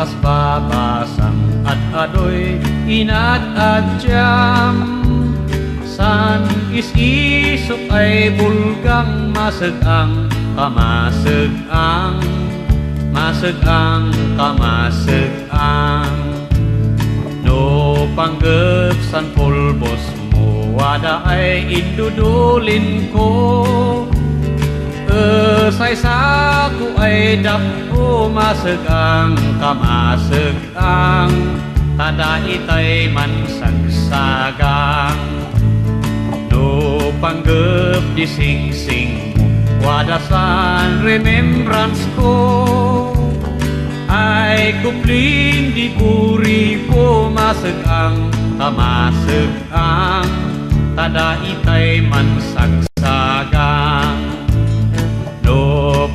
Kas babasang at adoy inat at jam san is-isok ay bulgang masegang kamasegang masegang kamasegang no panggep san pulbos mo wada ay indudulin ko say saku ay dapo masegang kamasegang tada itay man sagsagang no panggep di sing-sing wadasan remembrance ko ay kupling di puri ko masegang kamasegang tada itay man sagsagang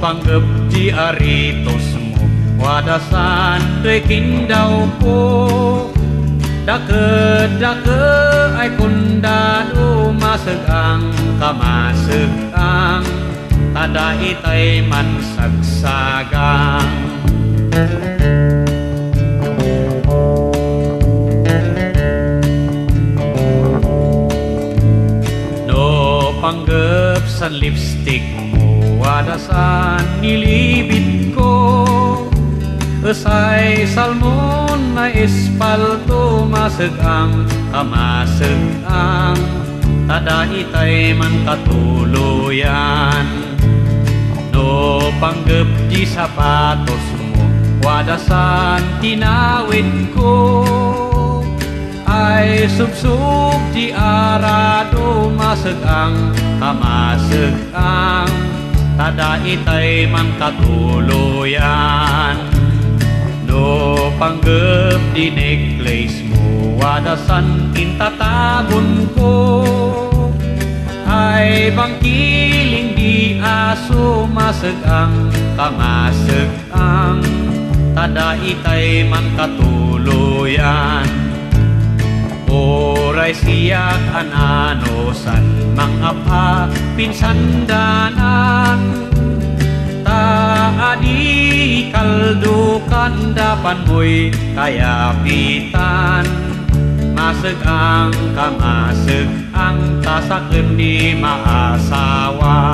panggep di aritos mo wadasan to'y kindaw ko dake ay kundado masegang kamasegang tada itay man sagsagang no panggep sa lipstick wadasan nilibit ko esay salmon na espalto masegang kamasegang tada itay man katuluyan no panggep di sapatos mo wadasan tinawid ko ay subsub di arado masegang kamasegang tada itay man katuluyan no panggep di necklace mo wadasan kintatabon ko ay bangkiling di aso masegang kamasegang tada itay man katuluyan oray siyak ananosan mangapa pinsandanan taadi kaldukan dapan mo'y kayapitan masegang kamasegang tasaken di maasawa